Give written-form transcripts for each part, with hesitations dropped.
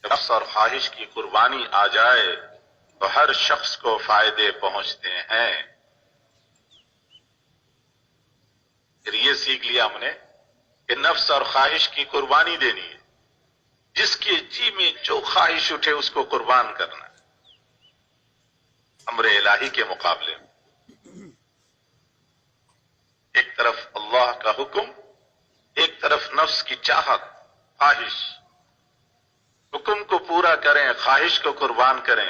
نفس اور خواہش کی قربانی آ جائے تو ہر شخص کو فائدے پہنچتے ہیں۔ پھر یہ سیکھ لیا ہم نے کہ نفس اور خواہش کی قربانی دینی ہے، جس کی جی میں جو خواہش اٹھے اس کو قربان کرنا ہے امر الہی کے مقابلے میں۔ ایک طرف اللہ کا حکم، ایک طرف نفس کی چاہت، خواہش۔ حکم کو پورا کریں، خواہش کو قربان کریں،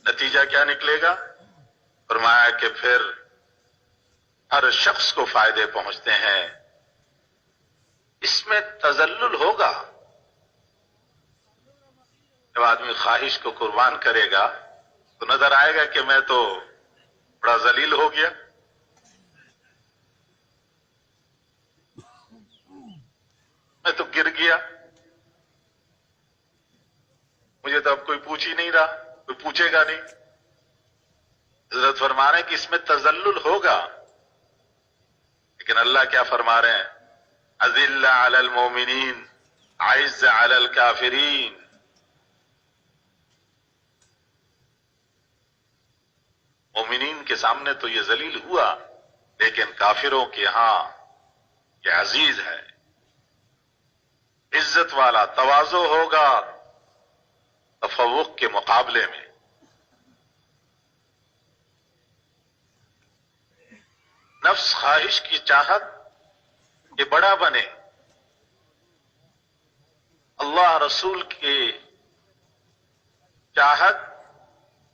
نتیجہ کیا نکلے گا؟ فرمایا کہ پھر ہر شخص کو فائدے پہنچتے ہیں۔ اس میں تذلل ہوگا۔ جب آدمی خواہش کو قربان کرے گا تو نظر آئے گا کہ میں تو بڑا ذلیل ہو گیا، میں تو گر گیا، مجھے تو اب کوئی پوچھ ہی نہیں رہا، کوئی پوچھے گا نہیں۔ حضرت فرما رہے ہیں کہ اس میں تذلل ہوگا، لیکن اللہ کیا فرما رہے ہیں؟ اذل علی المومنین اعز علی الکافرین۔ مومنین کے سامنے تو یہ ذلیل ہوا، لیکن کافروں کے ہاں یہ عزیز ہے، عزت والا، تواضع ہوگا تفوق کے مقابلے میں۔ نفس خواہش کی چاہت یہ بڑا بنے، اللہ رسول کی چاہت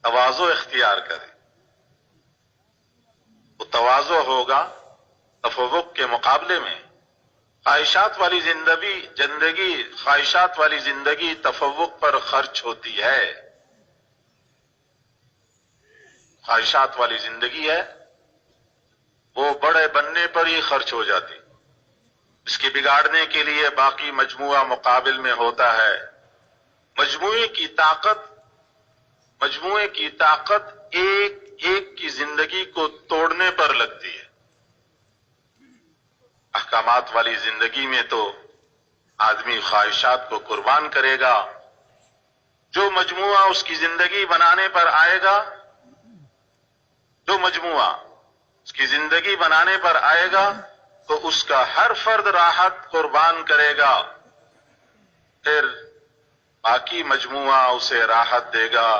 تواضع اختیار کرے، وہ تواضع ہوگا تفوق کے مقابلے میں۔ خواہشات والی زندگی خواہشات والی زندگی تفوق پر خرچ ہوتی ہے۔ خواہشات والی زندگی ہے وہ بڑے بننے پر ہی خرچ ہو جاتی، اس کے بگاڑنے کے لیے باقی مجموعہ مقابل میں ہوتا ہے۔ مجموعے کی طاقت ایک ایک کی زندگی کو توڑنے پر لگتی ہے۔ احکامات والی زندگی میں تو آدمی خواہشات کو قربان کرے گا، جو مجموعہ اس کی زندگی بنانے پر آئے گا، جو مجموعہ اس کی زندگی بنانے پر آئے گا تو اس کا ہر فرد راحت قربان کرے گا، پھر باقی مجموعہ اسے راحت دے گا۔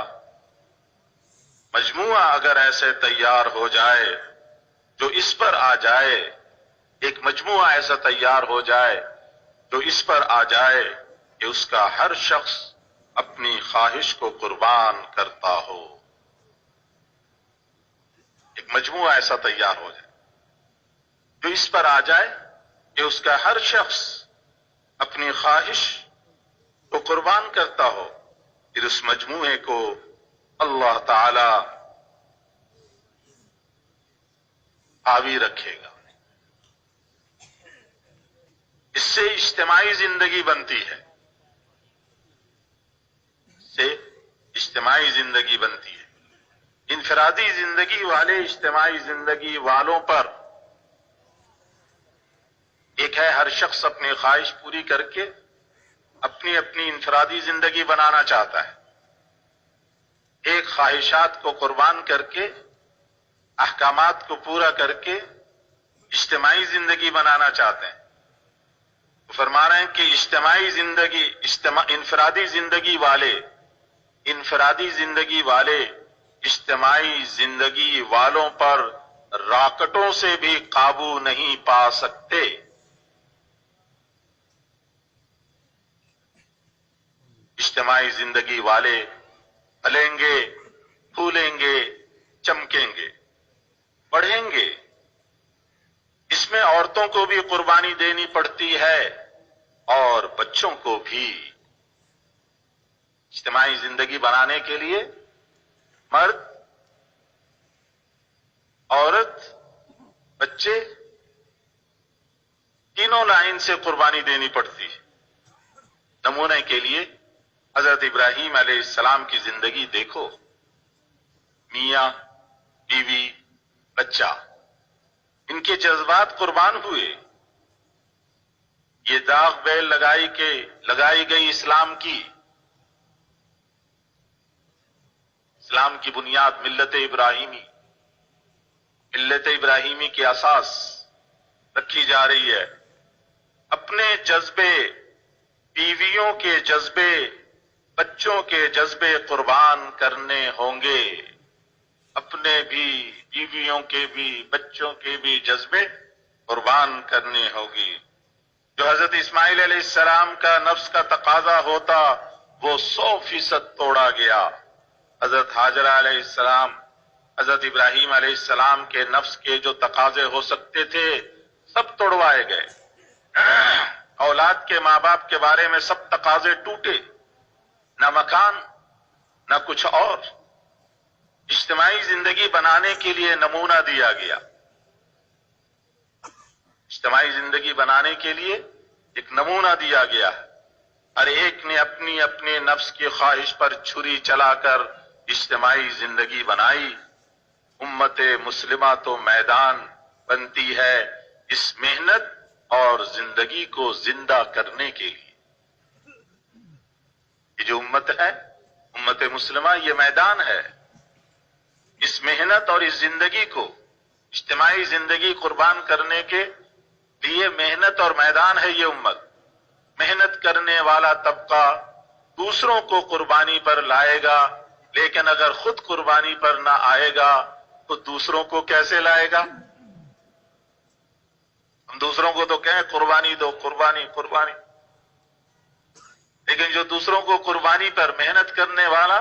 مجموعہ اگر ایسے تیار ہو جائے جو اس پر آ جائے، ایک مجموعہ ایسا تیار ہو جائے جو اس پر آ جائے کہ اس کا ہر شخص اپنی خواہش کو قربان کرتا ہو، ایک مجموعہ ایسا تیار ہو جائے جو اس پر آ جائے کہ اس کا ہر شخص اپنی خواہش کو قربان کرتا ہو، پھر اس مجموعے کو اللہ تعالی حاوی رکھے گا۔ اس سے اجتماعی زندگی بنتی ہے، اس سے اجتماعی زندگی بنتی ہے۔ انفرادی زندگی والے اجتماعی زندگی والوں پر ایک ہے ہر شخص اپنی خواہش پوری کر کے اپنی انفرادی زندگی بنانا چاہتا ہے، ایک خواہشات کو قربان کر کے احکامات کو پورا کر کے اجتماعی زندگی بنانا چاہتے ہیں۔ فرما رہے ہیں کہ انفرادی زندگی والے اجتماعی زندگی والوں پر راکٹوں سے بھی قابو نہیں پا سکتے۔ اجتماعی زندگی والے پھلیں گے، پھولیں گے، چمکیں گے، بڑھیں گے۔ اس میں عورتوں کو بھی قربانی دینی پڑتی ہے اور بچوں کو بھی۔ اجتماعی زندگی بنانے کے لیے مرد، عورت، بچے تینوں لائن سے قربانی دینی پڑتی ہے۔ نمونے کے لیے حضرت ابراہیم علیہ السلام کی زندگی دیکھو، میاں، بیوی، بچہ، ان کے جذبات قربان ہوئے۔ یہ داغ بیل لگائی گئی اسلام کی، اسلام کی بنیاد ملت ابراہیمی کے اساس رکھی جا رہی ہے. اپنے جذبے، بیویوں کے جذبے، بچوں کے جذبے قربان کرنے ہوں گے. اپنے بھی، بیویوں کے بھی، بچوں کے بھی جذبے قربان کرنے ہوگی. جو حضرت اسماعیل علیہ السلام کا نفس کا تقاضا ہوتا وہ 100% توڑا گیا. حضرت حاجرہ علیہ السلام، حضرت ابراہیم علیہ السلام کے نفس کے جو تقاضے ہو سکتے تھے سب توڑوائے گئے. اولاد کے ماں باپ کے بارے میں سب تقاضے ٹوٹے، نہ مکان نہ کچھ اور. اجتماعی زندگی بنانے کے لیے نمونہ دیا گیا. اجتماعی زندگی بنانے کے لیے ایک نمونہ دیا گیا. ہر ایک نے اپنی اپنے نفس کی خواہش پر چھری چلا کر اجتماعی زندگی بنائی. امت مسلمہ تو میدان بنتی ہے اس محنت اور زندگی کو زندہ کرنے کے لیے. یہ جو امت ہے، امت مسلمہ، یہ میدان ہے. اس محنت اور اس زندگی کو، اجتماعی زندگی قربان کرنے کے لیے محنت اور میدان ہے یہ امت. محنت کرنے والا طبقہ دوسروں کو قربانی پر لائے گا، لیکن اگر خود قربانی پر نہ آئے گا تو دوسروں کو کیسے لائے گا؟ ہم دوسروں کو تو کہیں قربانی دو، قربانی قربانی، لیکن جو دوسروں کو قربانی پر محنت کرنے والا،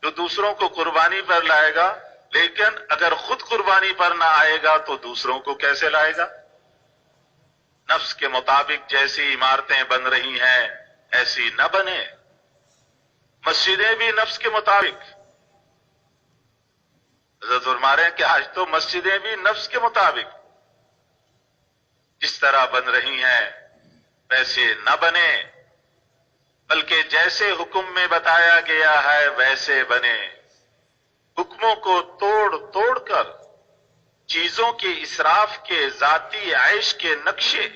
جو دوسروں کو قربانی پر لائے گا لیکن اگر خود قربانی پر نہ آئے گا تو دوسروں کو کیسے لائے گا؟ نفس کے مطابق جیسی عمارتیں بن رہی ہیں ایسی نہ بنے. مسجدیں بھی نفس کے مطابق، حضرت فرما رہے ہیں کہ آج تو مسجدیں بھی نفس کے مطابق جس طرح بن رہی ہیں ویسے نہ بنے، بلکہ جیسے حکم میں بتایا گیا ہے ویسے بنے. حکموں کو توڑ توڑ کر چیزوں کے اسراف کے ذاتی عیش کے نقشے،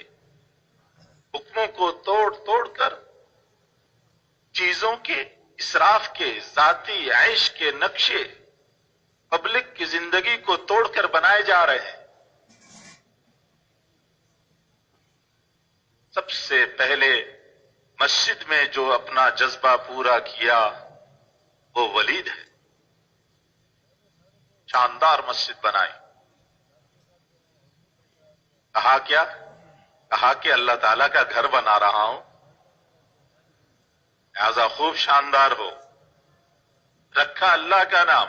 حکموں کو توڑ توڑ کر چیزوں کے اسراف کے ذاتی عیش کے نقشے پبلک کی زندگی کو توڑ کر بنائے جا رہے ہیں. سب سے پہلے مسجد میں جو اپنا جذبہ پورا کیا وہ ولید ہے. شاندار مسجد بنائی. کہا کیا؟ کہا کہ اللہ تعالیٰ کا گھر بنا رہا ہوں، لہذا خوب شاندار ہو. رکھا اللہ کا نام.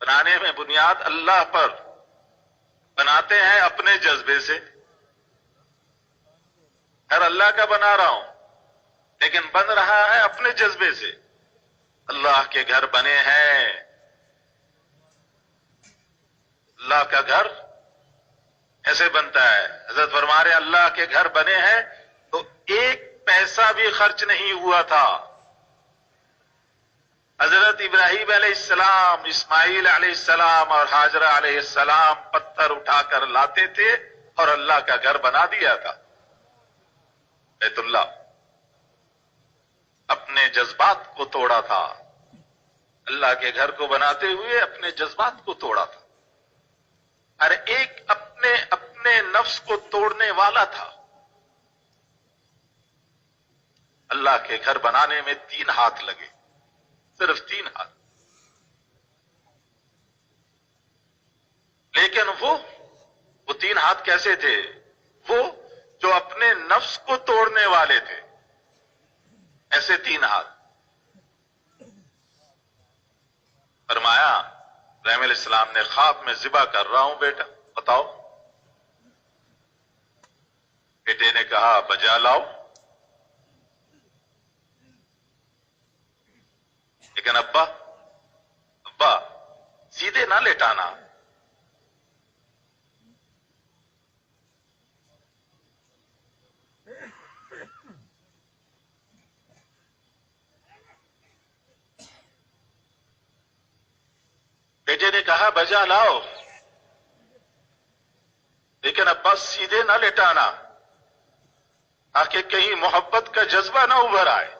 بنانے میں بنیاد اللہ پر. بناتے ہیں اپنے جذبے سے. گھر اللہ کا بنا رہا ہوں لیکن بن رہا ہے اپنے جذبے سے. اللہ کے گھر بنے ہیں. اللہ کا گھر ایسے بنتا ہے. حضرت فرما رہے اللہ کے گھر بنے ہیں تو ایک پیسہ بھی خرچ نہیں ہوا تھا. حضرت ابراہیم علیہ السلام، اسماعیل علیہ السلام اور حاجرہ علیہ السلام پتھر اٹھا کر لاتے تھے اور اللہ کا گھر بنا دیا تھا. بیت اللہ اپنے جذبات کو توڑا تھا. اللہ کے گھر کو بناتے ہوئے اپنے جذبات کو توڑا تھا. ہر ایک اپنے اپنے نفس کو توڑنے والا تھا. اللہ کے گھر بنانے میں 3 ہاتھ لگے، صرف 3 ہاتھ. لیکن وہ 3 ہاتھ کیسے تھے؟ وہ جو اپنے نفس کو توڑنے والے تھے، ایسے 3 ہاتھ. فرمایا ابراہیم علیہ السلام نے خواب میں ذبح کر رہا ہوں بیٹا، بتاؤ. بیٹے نے کہا بجا لاؤ. لیکن ابا سیدھے نہ لیٹانا. بیٹے نے کہا بجا لاؤ لیکن ابا سیدھے نہ لٹانا تاکہ کہیں محبت کا جذبہ نہ ابھر آئے.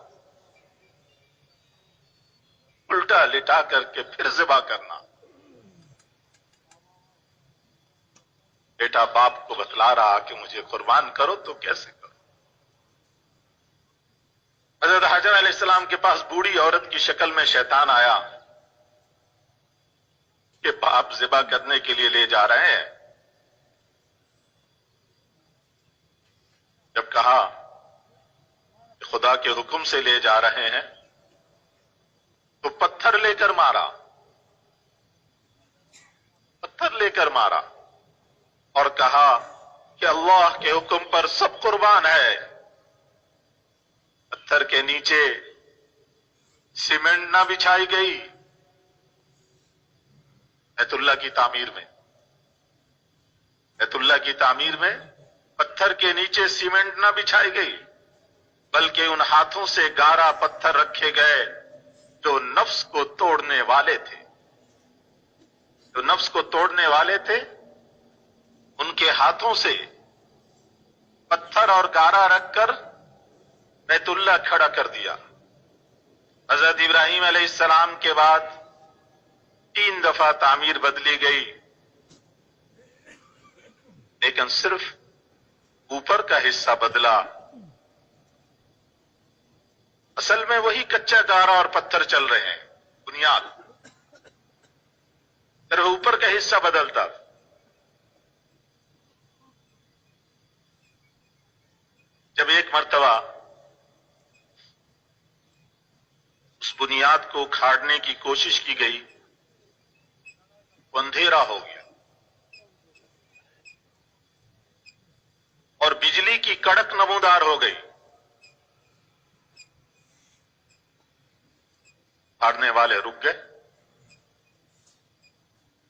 الٹا لٹا کر کے پھر ذبح کرنا. بیٹا باپ کو بتلا رہا کہ مجھے قربان کرو تو کیسے کرو. حضرت حاجر علیہ السلام کے پاس بوڑھی عورت کی شکل میں شیطان آیا کہ باپ ذبح کرنے کے لیے لے جا رہے ہیں. جب کہا کہ خدا کے حکم سے لے جا رہے ہیں تو پتھر لے کر مارا، پتھر لے کر مارا اور کہا کہ اللہ کے حکم پر سب قربان ہے. پتھر کے نیچے سیمنٹ نہ بچھائی گئی. بیت اللہ کی تعمیر میں، بیت اللہ کی تعمیر میں پتھر کے نیچے سیمنٹ نہ بچھائی گئی، بلکہ ان ہاتھوں سے گارا پتھر رکھے گئے جو نفس کو توڑنے والے تھے. جو نفس کو توڑنے والے تھے ان کے ہاتھوں سے پتھر اور گارا رکھ کر بیت اللہ کھڑا کر دیا. حضرت ابراہیم علیہ السلام کے بعد 3 دفعہ تعمیر بدلی گئی، لیکن صرف اوپر کا حصہ بدلا. اصل میں وہی کچا گارا اور پتھر چل رہے ہیں، بنیاد صرف اوپر کا حصہ بدلتا. جب ایک مرتبہ اس بنیاد کو اکھاڑنے کی کوشش کی گئی، وہ اندھیرا ہو گیا اور بجلی کی کڑک نمودار ہو گئی. اکھاڑنے والے رک گئے،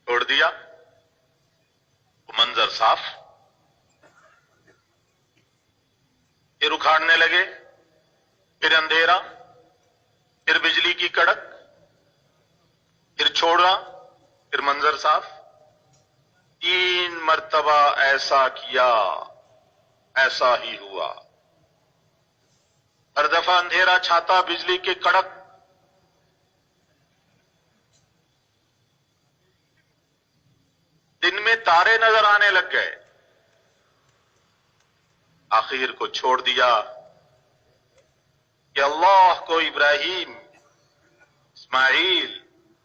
چھوڑ دیا. وہ منظر صاف. پھر اکھاڑنے لگے، پھر اندھیرا، پھر بجلی کی کڑک، پھر چھوڑا، پھر منظر صاف. 3 مرتبہ ایسا کیا، ایسا ہی ہوا. ہر دفعہ اندھیرا چھاتا، بجلی کی کڑک. دن میں تارے نظر آنے لگ گئے. آخر کو چھوڑ دیا کہ اللہ کو ابراہیم، اسماعیل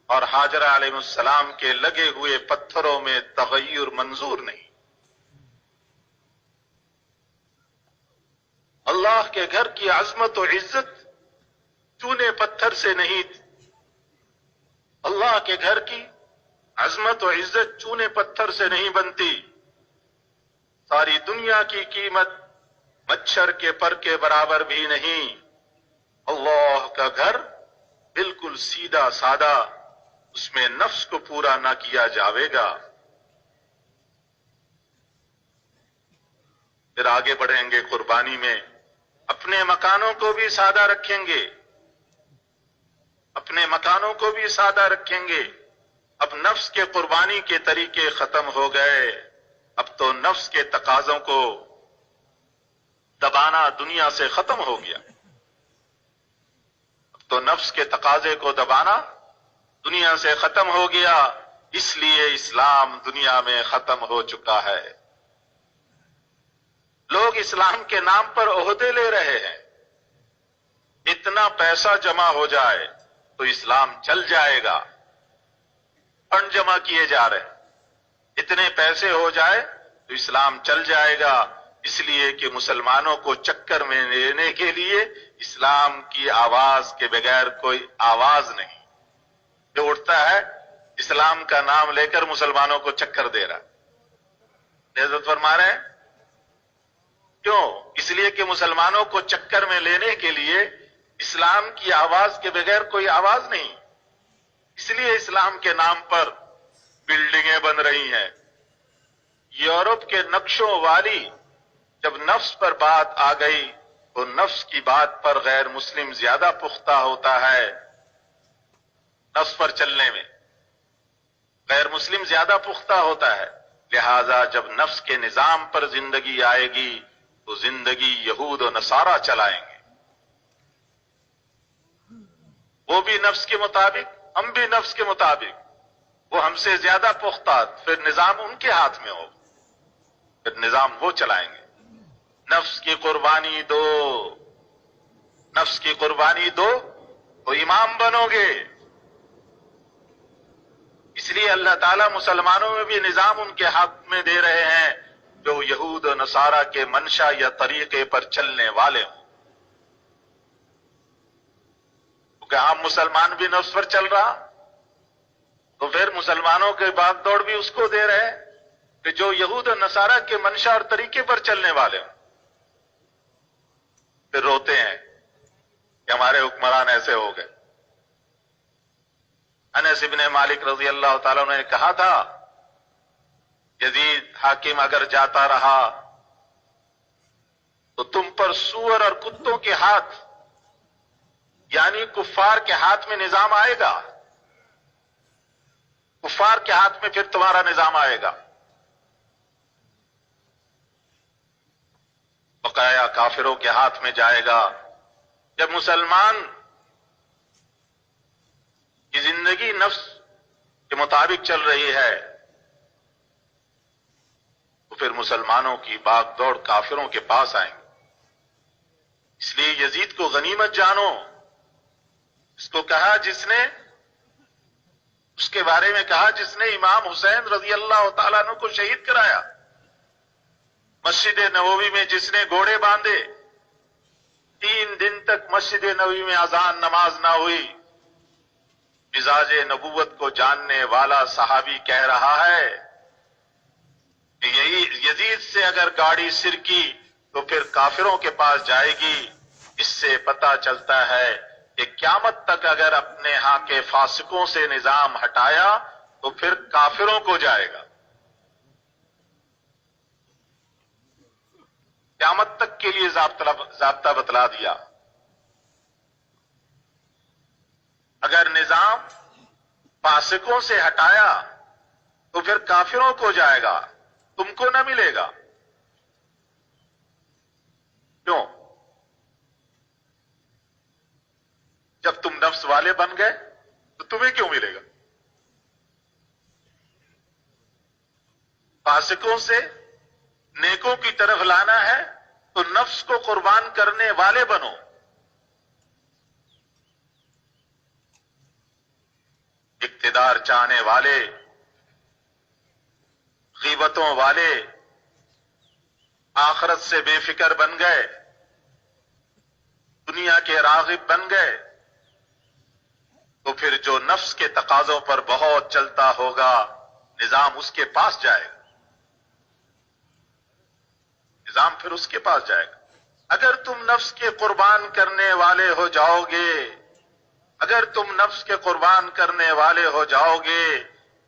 اور حاجرہ علیہ السلام کے لگے ہوئے پتھروں میں تغیر منظور نہیں. اللہ کے گھر کی عظمت و عزت چونے پتھر سے نہیں تھی. اللہ کے گھر کی عظمت و عزت چونے پتھر سے نہیں بنتی. ساری دنیا کی قیمت مچھر کے پر کے برابر بھی نہیں. اللہ کا گھر بالکل سیدھا سادہ، اس میں نفس کو پورا نہ کیا جاوے گا. پھر آگے بڑھیں گے قربانی میں. اپنے مکانوں کو بھی سادہ رکھیں گے، اپنے مکانوں کو بھی سادہ رکھیں گے. اب نفس کے قربانی کے طریقے ختم ہو گئے. اب تو نفس کے تقاضوں کو دبانا دنیا سے ختم ہو گیا. اب تو نفس کے تقاضے کو دبانا دنیا سے ختم ہو گیا. اس لیے اسلام دنیا میں ختم ہو چکا ہے. لوگ اسلام کے نام پر عہدے لے رہے ہیں. اتنا پیسہ جمع ہو جائے تو اسلام چل جائے گا. فنڈ جمع کیے جا رہے ہیں. اتنے پیسے ہو جائے تو اسلام چل جائے گا. اس لیے کہ مسلمانوں کو چکر میں لینے کے لیے اسلام کی آواز کے بغیر کوئی آواز نہیں. جو اٹھتا ہے اسلام کا نام لے کر مسلمانوں کو چکر دے رہا. عزت فرما رہے ہیں کیوں؟ اس لیے کہ مسلمانوں کو چکر میں لینے کے لیے اسلام کی آواز کے بغیر کوئی آواز نہیں. اس لیے اسلام کے نام پر بلڈنگیں بن رہی ہیں. یورپ کے نقشوں والی جب نفس پر بات آ گئی تو نفس کی بات پر غیر مسلم زیادہ پختہ ہوتا ہے. نفس پر چلنے میں غیر مسلم زیادہ پختہ ہوتا ہے. لہذا جب نفس کے نظام پر زندگی آئے گی تو زندگی یہود و نصارہ چلائیں گے. وہ بھی نفس کے مطابق، ہم بھی نفس کے مطابق، وہ ہم سے زیادہ پختہ، پھر نظام ان کے ہاتھ میں ہو، پھر نظام وہ چلائیں گے۔ نفس کی قربانی دو، نفس کی قربانی دو تو امام بنو گے۔ اس لیے اللہ تعالیٰ مسلمانوں میں بھی نظام ان کے حق میں دے رہے ہیں جو یہود و نصارہ کے منشا یا طریقے پر چلنے والے ہوں۔ کیونکہ عام مسلمان بھی نفس پر چل رہا، تو پھر مسلمانوں کے بھاگ دوڑ بھی اس کو دے رہے ہیں کہ جو یہود و نصارہ کے منشا اور طریقے پر چلنے والے ہوں۔ پھر روتے ہیں کہ ہمارے حکمران ایسے ہو گئے۔ انس ابن مالک رضی اللہ تعالیٰ نے کہا تھا، یزید حاکم اگر جاتا رہا تو تم پر سور اور کتوں کے ہاتھ، یعنی کفار کے ہاتھ میں نظام آئے گا، کفار کے ہاتھ میں پھر تمہارا نظام آئے گا، بقایا کافروں کے ہاتھ میں جائے گا۔ جب مسلمان کی زندگی نفس کے مطابق چل رہی ہے تو پھر مسلمانوں کی بھاگ دوڑ کافروں کے پاس آئیں گے۔ اس لیے یزید کو غنیمت جانو، اس کو کہا جس نے، اس کے بارے میں کہا جس نے امام حسین رضی اللہ تعالیٰ عنہ کو شہید کرایا، مسجد نبوی میں جس نے گھوڑے باندھے، 3 دن تک مسجد نبوی میں اذان نماز نہ ہوئی، مزاج نبوت کو جاننے والا صحابی کہہ رہا ہے کہ یہی یزید سے اگر گاڑی سرکی تو پھر کافروں کے پاس جائے گی۔ اس سے پتہ چلتا ہے کہ قیامت تک اگر اپنے ہاں کے فاسقوں سے نظام ہٹایا تو پھر کافروں کو جائے گا، قیامت تک کے لیے ضابطہ بتلا دیا۔ اگر نظام فاسقوں سے ہٹایا تو پھر کافروں کو جائے گا، تم کو نہ ملے گا۔ کیوں؟ جب تم نفس والے بن گئے تو تمہیں کیوں ملے گا؟ فاسقوں سے نیکوں کی طرف لانا ہے تو نفس کو قربان کرنے والے بنو۔ اقتدار چاہنے والے، غیبتوں والے آخرت سے بے فکر بن گئے، دنیا کے راغب بن گئے، تو پھر جو نفس کے تقاضوں پر بہت چلتا ہوگا نظام اس کے پاس جائے گا، نظام پھر اس کے پاس جائے گا۔ اگر تم نفس کے قربان کرنے والے ہو جاؤ گے، اگر تم نفس کے قربان کرنے والے ہو جاؤ گے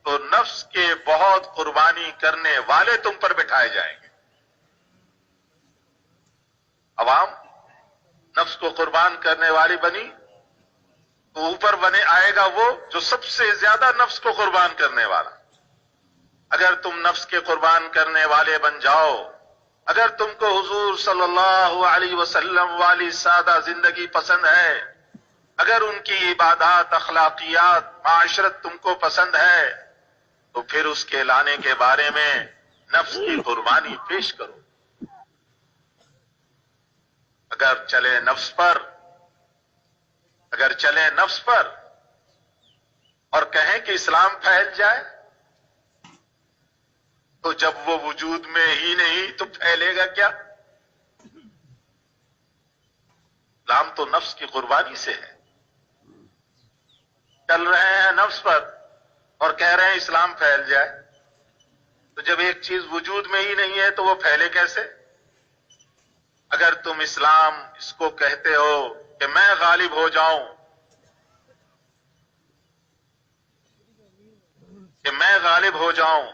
تو نفس کے بہت قربانی کرنے والے تم پر بٹھائے جائیں گے۔ عوام نفس کو قربان کرنے والی بنی تو اوپر بنے آئے گا وہ جو سب سے زیادہ نفس کو قربان کرنے والا۔ اگر تم نفس کے قربان کرنے والے بن جاؤ، اگر تم کو حضور صلی اللہ علیہ وسلم والی سادہ زندگی پسند ہے، اگر ان کی عبادات، اخلاقیات، معاشرت تم کو پسند ہے تو پھر اس کے لانے کے بارے میں نفس کی قربانی پیش کرو۔ اگر چلے نفس پر، اگر چلے نفس پر اور کہیں کہ اسلام پھیل جائے تو جب وہ وجود میں ہی نہیں تو پھیلے گا کیا؟ اسلام تو نفس کی قربانی سے ہے۔ چل رہے ہیں نفس پر اور کہہ رہے ہیں اسلام پھیل جائے، تو جب ایک چیز وجود میں ہی نہیں ہے تو وہ پھیلے کیسے؟ اگر تم اسلام اس کو کہتے ہو کہ میں غالب ہو جاؤں، کہ میں غالب ہو جاؤں،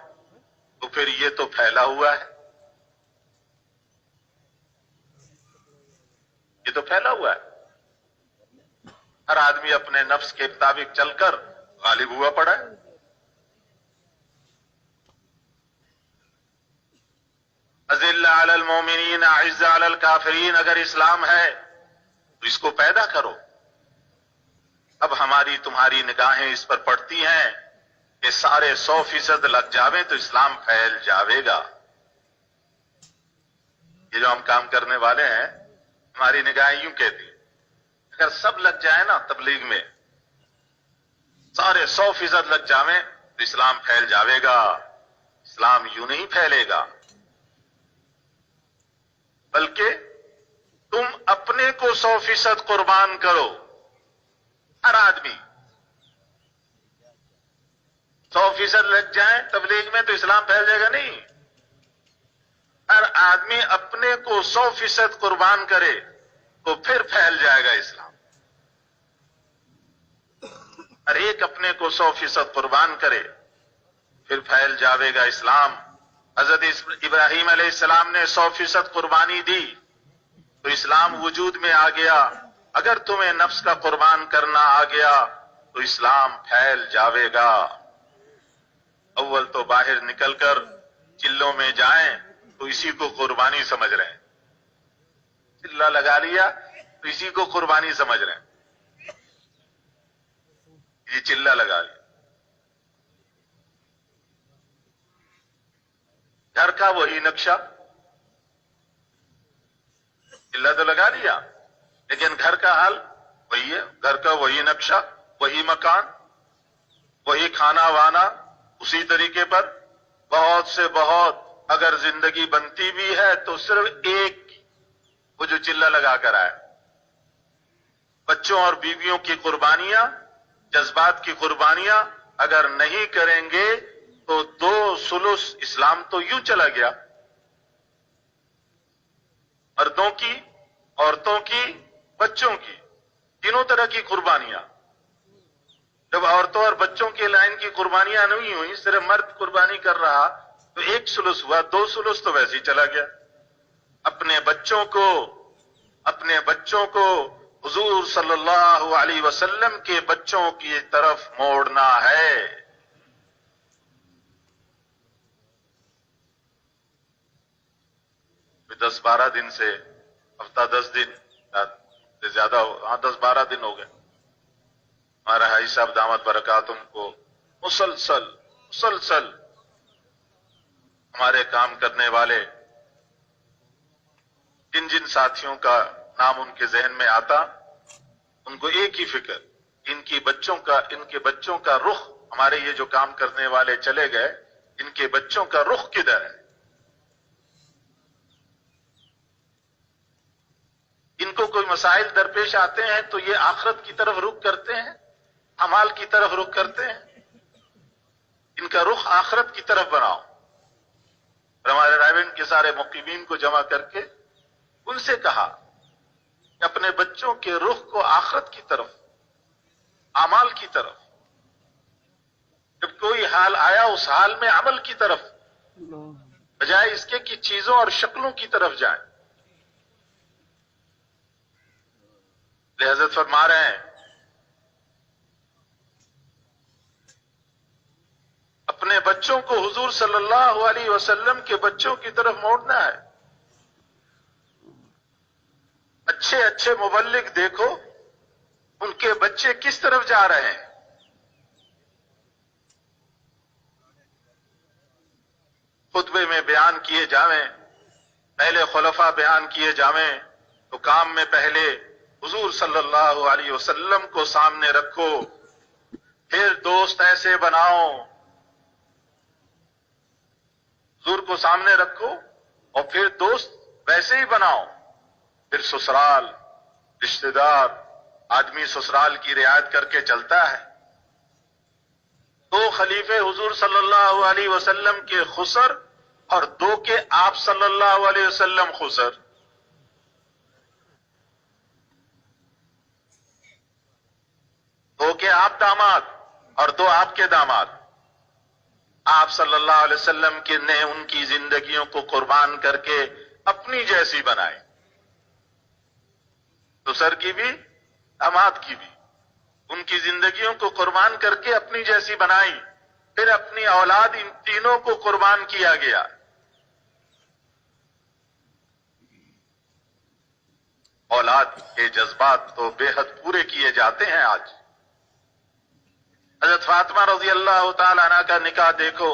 تو پھر یہ تو پھیلا ہوا ہے، یہ تو پھیلا ہوا ہے۔ ہر آدمی اپنے نفس کے مطابق چل کر غالب ہوا پڑا ہے۔ اذل علی المومنین اعز علی الکافرین، اگر اسلام ہے تو اس کو پیدا کرو، اب ہماری تمہاری نگاہیں اس پر پڑتی ہیں کہ سارے 100% لگ جاویں تو اسلام پھیل جاوے گا۔ یہ جو ہم کام کرنے والے ہیں ہماری نگاہیں یوں کہتی ہیں اگر سب لگ جائیں نا تبلیغ میں، سارے 100% لگ جاویں تو اسلام پھیل جاوے گا۔ اسلام یوں نہیں پھیلے گا، بلکہ تم اپنے کو 100% قربان کرو۔ ہر آدمی 100% لگ جائیں تبلیغ میں تو اسلام پھیل جائے گا نہیں، ہر آدمی اپنے کو 100% قربان کرے تو پھر پھیل جائے گا اسلام۔ ہر ایک اپنے کو 100% قربان کرے پھر پھیل جاوے گا اسلام۔ حضرت ابراہیم علیہ السلام نے 100% قربانی دی تو اسلام وجود میں آ گیا۔ اگر تمہیں نفس کا قربان کرنا آ گیا تو اسلام پھیل جاوے گا۔ اول تو باہر نکل کر چلوں میں جائیں تو اسی کو قربانی سمجھ رہے ہیں، چلہ لگا لیا تو اسی کو قربانی سمجھ رہے ہیں، یہ چلہ لگا لیا۔ گھر کا وہی نقشہ، چلہ تو لگا لیا لیکن گھر کا حال وہی ہے، گھر کا وہی نقشہ، وہی مکان، وہی کھانا وانا، اسی طریقے پر بہت سے بہت اگر زندگی بنتی بھی ہے تو صرف ایک وہ جو چلہ لگا کر آئے۔ بچوں اور بیویوں کی قربانیاں، جذبات کی قربانیاں اگر نہیں کریں گے تو 2/3 اسلام تو یوں چلا گیا۔ مردوں کی، عورتوں کی، بچوں کی، تینوں طرح کی قربانیاں۔ جب عورتوں اور بچوں کے لائن کی قربانیاں نہیں ہوئی، صرف مرد قربانی کر رہا تو 1/3 ہوا، 2/3 تو ویسے ہی چلا گیا۔ اپنے بچوں کو حضور صلی اللہ علیہ وسلم کے بچوں کی طرف موڑنا ہے۔ 10-12 دن سے، ہفتہ 10 دن سے زیادہ ہو، 10-12 دن ہو گئے، ہمارا حاجی صاحب دامت برکاتہم کو مسلسل ہمارے کام کرنے والے جن ساتھیوں کا نام ان کے ذہن میں آتا، ان کو ایک ہی فکر، ان کے بچوں کا رخ، ہمارے یہ جو کام کرنے والے چلے گئے، ان کے بچوں کا رخ کدھر ہے؟ ان کو کوئی مسائل درپیش آتے ہیں تو یہ آخرت کی طرف رخ کرتے ہیں، اعمال کی طرف رخ کرتے ہیں۔ ان کا رخ آخرت کی طرف بناؤ۔ اور ہمارے رائیونڈ کے سارے مقیمین کو جمع کر کے ان سے کہا کہ اپنے بچوں کے رخ کو آخرت کی طرف، اعمال کی طرف، جب کوئی حال آیا اس حال میں عمل کی طرف، بجائے اس کے کہ چیزوں اور شکلوں کی طرف جائیں۔ حضرت فرما رہے ہیں اپنے بچوں کو حضور صلی اللہ علیہ وسلم کے بچوں کی طرف موڑنا ہے۔ اچھے مبلغ دیکھو ان کے بچے کس طرف جا رہے ہیں۔ خطبے میں بیان کیے جاویں، پہلے خلفاء بیان کیے جاویں تو کام میں پہلے حضور صلی اللہ علیہ وسلم کو سامنے رکھو، پھر دوست ایسے بناؤ، حضور کو سامنے رکھو اور پھر دوست ویسے ہی بناؤ۔ پھر سسرال، رشتہ دار، آدمی سسرال کی رعایت کر کے چلتا ہے۔ 2 خلیفے حضور صلی اللہ علیہ وسلم کے خسر اور 2 کے آپ صلی اللہ علیہ وسلم خسر۔ 2 کے آپ داماد اور 2 آپ کے داماد۔ آپ صلی اللہ علیہ وسلم کے نے ان کی زندگیوں کو قربان کر کے اپنی جیسی بنائے، سسر کی بھی، داماد کی بھی، ان کی زندگیوں کو قربان کر کے اپنی جیسی بنائی۔ پھر اپنی اولاد، ان تینوں کو قربان کیا گیا۔ اولاد کے جذبات تو بے حد پورے کیے جاتے ہیں آج۔ حضرت فاطمہ رضی اللہ تعالی عنہ کا نکاح دیکھو،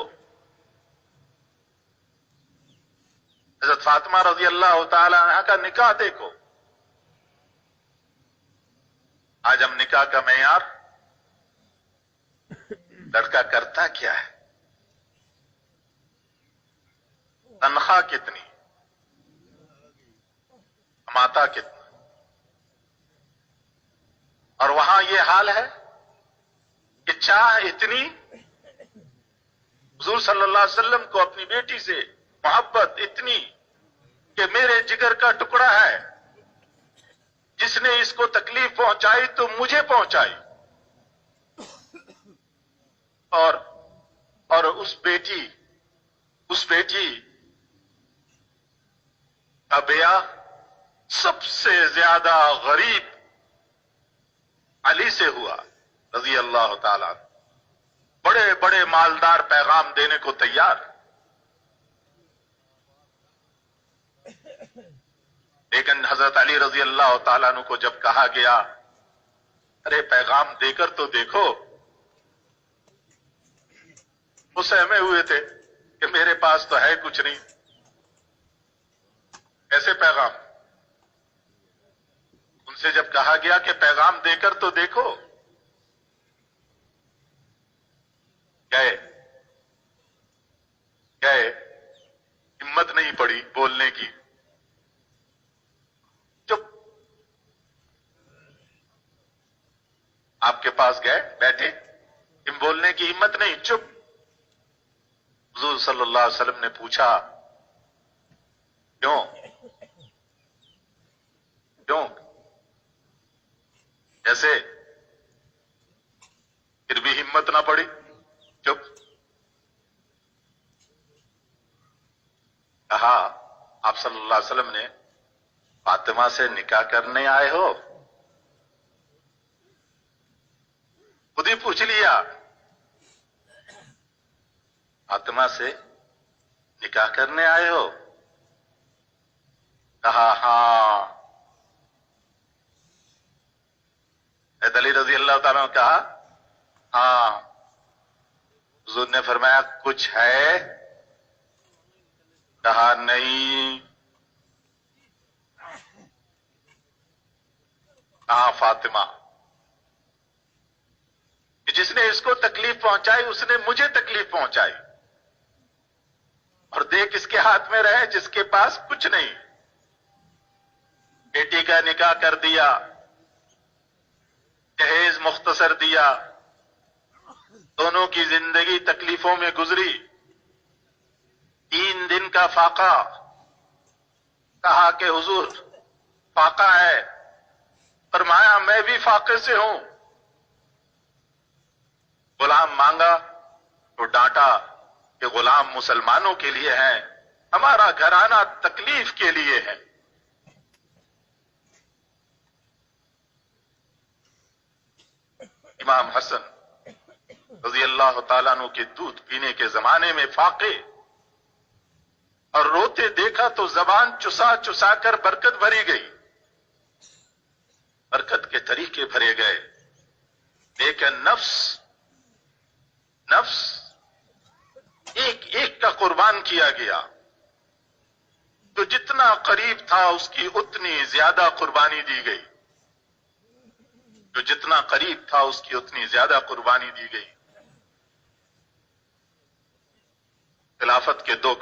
حضرت فاطمہ رضی اللہ تعالی عنہ کا نکاح دیکھو۔ آج ہم نکاح کا معیار لڑکا کرتا کیا ہے، تنخواہ کتنی، کماتا کتنا، اور وہاں یہ حال ہے کہ چاہ اتنی، حضور صلی اللہ علیہ وسلم کو اپنی بیٹی سے محبت اتنی کہ میرے جگر کا ٹکڑا ہے، جس نے اس کو تکلیف پہنچائی تو مجھے پہنچائی، اور اس بیٹی کا بیاہ سب سے زیادہ غریب علی سے ہوا رضی اللہ تعالیٰ، بڑے بڑے مالدار پیغام دینے کو تیار، لیکن حضرت علی رضی اللہ تعالیٰ عنہ کو جب کہا گیا ارے پیغام دے کر تو دیکھو، وہ سہمے ہوئے تھے کہ میرے پاس تو ہے کچھ نہیں، ایسے پیغام؟ ان سے جب کہا گیا کہ پیغام دے کر تو دیکھو، گئے، ہمت نہیں پڑی بولنے کی، چپ، آپ کے پاس گئے بیٹھے، بولنے کی ہمت نہیں، چپ۔ حضور صلی اللہ علیہ وسلم نے پوچھا کیوں ایسے؟ پھر بھی ہمت نہ پڑی، چپ۔ کہا آپ صلی اللہ علیہ وسلم نے فاطمہ سے نکاح کرنے آئے ہو؟ خود ہی پوچھ لیا، فاطمہ سے نکاح کرنے آئے ہو؟ کہا ہاں۔ حضرت علی رضی اللہ تعالیٰ نے کہا ہاں۔ حضور نے فرمایا کچھ ہے؟ کہا نہیں۔ کہا فاطمہ، جس نے اس کو تکلیف پہنچائی اس نے مجھے تکلیف پہنچائی، اور دیکھ اس کے ہاتھ میں رہے جس کے پاس کچھ نہیں، بیٹی کا نکاح کر دیا، جہیز مختصر دیا، دونوں کی زندگی تکلیفوں میں گزری، 3 دن کا فاقہ، کہا کہ حضور فاقہ ہے، فرمایا میں بھی فاقے سے ہوں، غلام مانگا تو ڈانٹا کہ غلام مسلمانوں کے لیے ہیں، ہمارا گھرانہ تکلیف کے لیے ہے۔ امام حسن رضی اللہ تعالیٰ عنہ کے دودھ پینے کے زمانے میں فاقے، اور روتے دیکھا تو زبان چسا چسا کر برکت بھری گئی، برکت کے طریقے بھرے گئے، لیکن نفس ایک ایک کا قربان کیا گیا، تو جتنا قریب تھا اس کی اتنی زیادہ قربانی دی گئی، جو جتنا قریب تھا اس کی اتنی زیادہ قربانی دی گئی۔ خلافت کے 2